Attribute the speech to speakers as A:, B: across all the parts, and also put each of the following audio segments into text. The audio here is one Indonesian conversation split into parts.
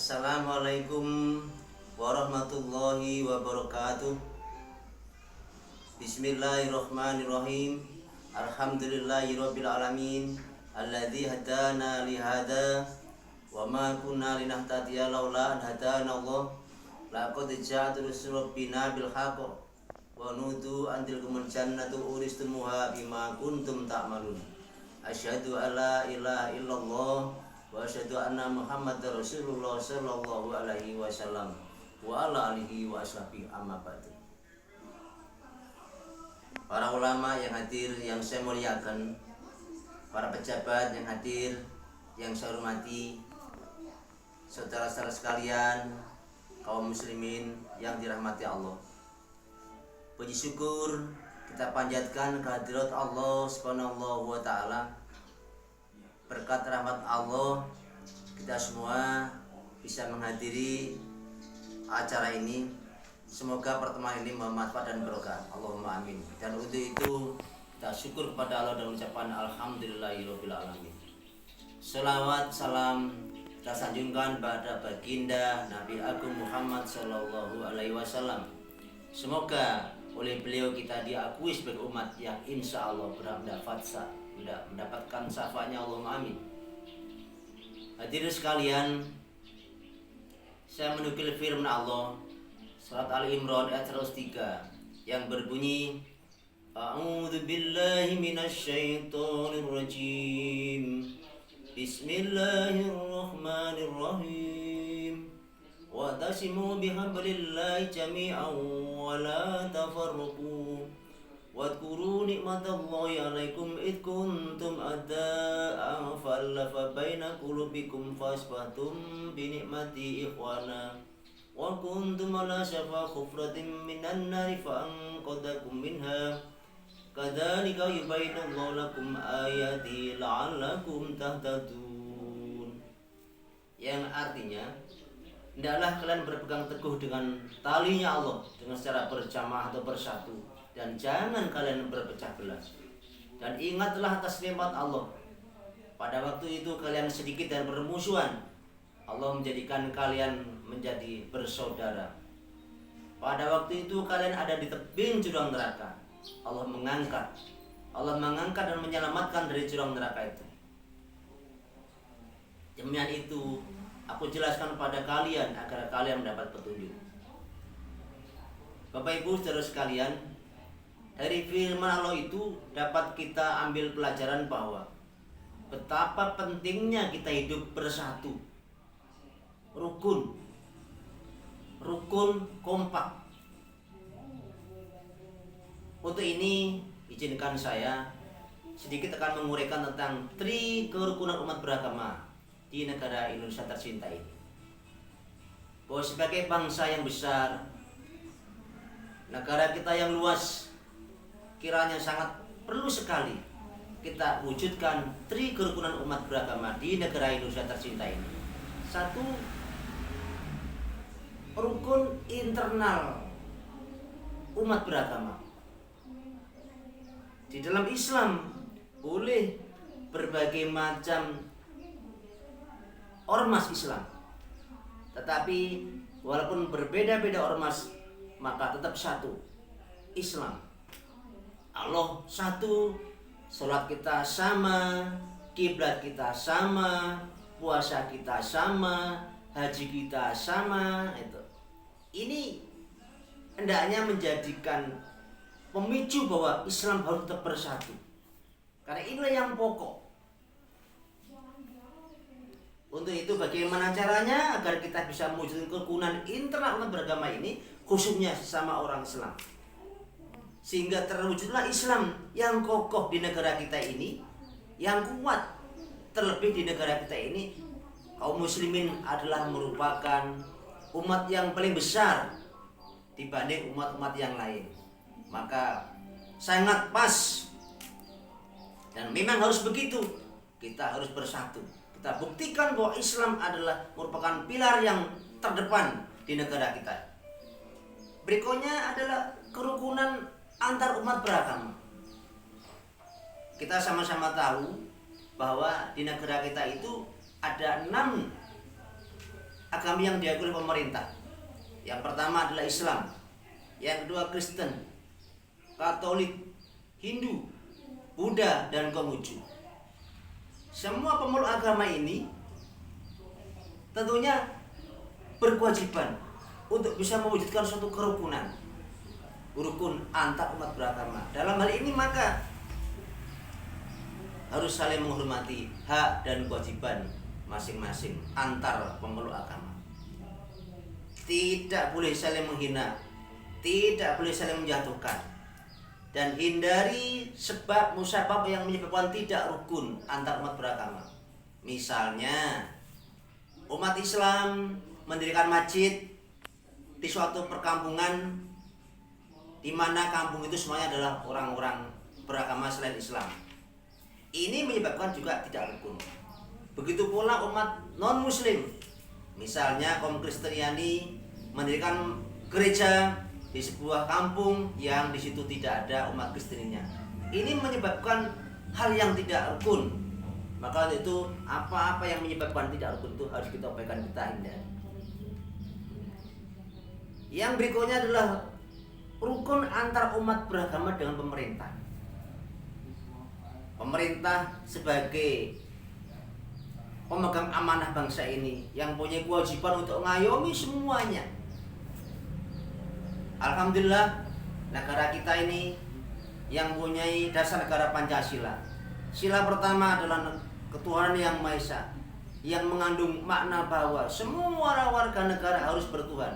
A: Assalamualaikum warahmatullahi wabarakatuh. Bismillahirrahmanirrahim. Alhamdulillahirabbil alamin. Alladzi hadana li hada wa ma kunna linahtadiya laula an hadana Allah. Laqad ja'at rusul rabbina bil haqq wa nudu an tilkumul jannatu uristumuha bima kuntum ta'malun. Asyhadu alla ilaha illallah wa asyhadu anna Muhammadar Rasulullah sallallahu alaihi wasallam wa ala alihi wa ashabihi amma ba'du. Para ulama yang hadir yang saya muliakan, para pejabat yang hadir yang saya hormati, saudara-saudara sekalian, kaum muslimin yang dirahmati Allah. Puji syukur kita panjatkan kehadirat Allah Subhanahu wa taala. Berkat rahmat Allah kita semua bisa menghadiri acara ini. Semoga pertemuan ini bermanfaat dan berkah. Allahumma amin. Dan untuk itu kita syukur kepada Allah dan ucapan alhamdulillahirabbil alamin. Selawat salam kita sanjungkan pada baginda Nabi Agung Muhammad sallallahu alaihi wasallam. Semoga oleh beliau kita diakui sebagai umat yang insya Allah mendapatkan syafaatnya. Allahumma amin. Hadirin sekalian, saya menukil firman Allah surat Al-Imran ayat 103 yang berbunyi, A'udzu billahi minasyaitonir rajim. Bismillahirrahmanirrahim. Wa'tasimu bihablillahi jami'an wa la tafarraqu. Wadhkuru nikmatallahi 'alaikum id kuntum a'da'an fa'alafa baina qulubikum fasbahtum bi ni'mati ikhwana wa kuntum ala syafa hufratin minan nari fa'anqadhakum minha kadzalika yubayyinullahu lakum ayati la'allakum tahtadun. Yang artinya, hendaklah kalian berpegang teguh dengan talinya Allah dengan secara berjamaah atau bersatu, dan jangan kalian berpecah belah. Dan ingatlah atas nikmat Allah. Pada waktu itu kalian sedikit dan bermusuhan, Allah menjadikan kalian menjadi bersaudara. Pada waktu itu kalian ada di tebing jurang neraka. Allah mengangkat dan menyelamatkan dari jurang neraka itu. Demikian itu aku jelaskan pada kalian agar kalian mendapat petunjuk. Bapak Ibu saudara sekalian, dari firman Allah itu dapat kita ambil pelajaran bahwa betapa pentingnya kita hidup bersatu, rukun, kompak. Untuk ini izinkan saya sedikit akan menguraikan tentang kerukunan umat beragama di negara Indonesia tercinta ini. Bahwa sebagai bangsa yang besar, negara kita yang luas, kiranya sangat perlu sekali kita wujudkan kerukunan umat beragama di negara Indonesia tercinta ini. Satu, rukun internal umat beragama. Di dalam Islam boleh berbagai macam ormas Islam, tetapi walaupun berbeda-beda ormas, maka tetap satu, Islam. Allah satu, sholat kita sama, kiblat kita sama, puasa kita sama, haji kita sama. Ini hendaknya menjadikan pemicu bahwa Islam harus tetap bersatu, karena inilah yang pokok. Untuk itu bagaimana caranya agar kita bisa mewujudkan kerukunan internal umat beragama ini, khususnya sesama orang Islam, sehingga terwujudlah Islam yang kokoh di negara kita ini, yang kuat. Terlebih di negara kita ini, kaum muslimin adalah merupakan umat yang paling besar dibanding umat-umat yang lain. Maka sangat pas, dan memang harus begitu. Kita harus bersatu. Kita buktikan bahwa Islam adalah merupakan pilar yang terdepan di negara kita. Berikutnya adalah kerukunan antar umat beragama. Kita sama-sama tahu bahwa di negara kita itu ada 6 agama yang diakui oleh pemerintah. Yang pertama adalah Islam, yang kedua Kristen, Katolik, Hindu, Buddha, dan Konghucu. Semua pemeluk agama ini tentunya berkewajiban untuk bisa mewujudkan suatu kerukunan, rukun antar umat beragama. Dalam hal ini maka harus saling menghormati hak dan kewajiban masing-masing antar pemeluk agama. Tidak boleh saling menghina, tidak boleh saling menjatuhkan, dan hindari sebab musabab yang menyebabkan tidak rukun antar umat beragama. Misalnya umat Islam mendirikan masjid di suatu perkampungan di mana kampung itu semuanya adalah orang-orang beragama selain Islam. Ini menyebabkan juga tidak rukun. Begitu pula umat non-muslim, misalnya kaum Kristiani mendirikan gereja di sebuah kampung yang di situ tidak ada umat Kristennya. Ini menyebabkan hal yang tidak rukun. Maka itu apa-apa yang menyebabkan tidak rukun itu harus kita upayakan, kita hindari. Yang berikutnya adalah rukun antar umat beragama dengan pemerintah. Pemerintah sebagai pemegang amanah bangsa ini yang punya kewajiban untuk mengayomi semuanya. Alhamdulillah negara kita ini yang mempunyai dasar negara Pancasila. Sila pertama adalah ketuhanan yang Maha Esa, yang mengandung makna bahwa semua warga negara harus bertuhan.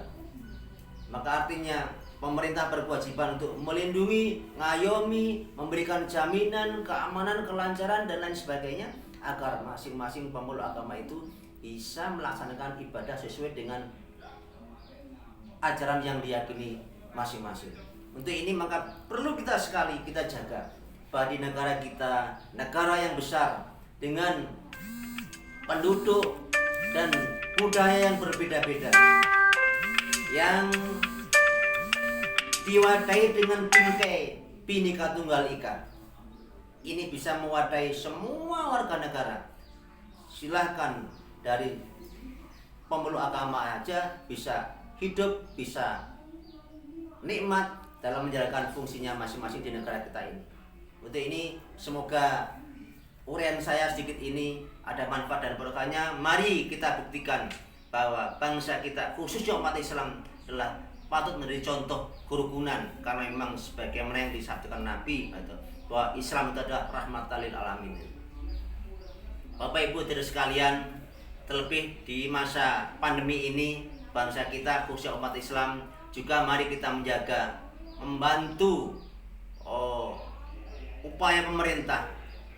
A: Maka artinya pemerintah berkewajiban untuk melindungi, ngayomi, memberikan jaminan, keamanan, kelancaran, dan lain sebagainya agar masing-masing pemeluk agama itu bisa melaksanakan ibadah sesuai dengan ajaran yang diyakini masing-masing. Untuk ini maka perlu kita sekali kita jaga bahwa di negara kita, negara yang besar dengan penduduk dan budaya yang berbeda-beda, yang diwadahi dengan bingkai Bhinneka Tunggal Ika, ini bisa mewadahi semua warga negara. Silahkan dari pemeluk agama aja bisa hidup, bisa nikmat dalam menjalankan fungsinya masing-masing di negara kita ini. Untuk ini semoga uraian saya sedikit ini ada manfaat dan berkahnya. Mari kita buktikan bahwa bangsa kita khususnya umat Islam adalah patut menjadi contoh kerukunan, karena memang sebagaimana yang disabdakan Nabi bahwa Islam itu adalah rahmatan lil alamin. Bapak Ibu saudara sekalian, terlebih di masa pandemi ini bangsa kita khususnya umat Islam juga mari kita menjaga, membantu upaya pemerintah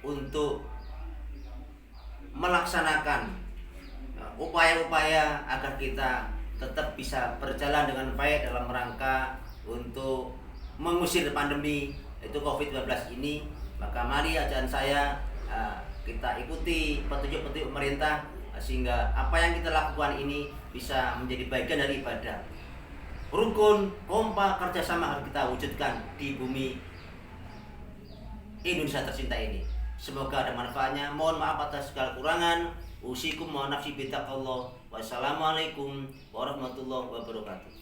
A: untuk melaksanakan upaya-upaya agar kita tetap bisa berjalan dengan baik dalam rangka untuk mengusir pandemi itu COVID-19 ini. Maka mari ajaran saya kita ikuti petunjuk-petunjuk pemerintah sehingga apa yang kita lakukan ini bisa menjadi bagian dari ibadah. Rukun, kompak, kerjasama harus kita wujudkan di bumi Indonesia tercinta ini. Semoga ada manfaatnya. Mohon maaf atas segala kurangan. Usikum wa nafsi bitaqallah. Wassalamualaikum warahmatullahi wabarakatuh.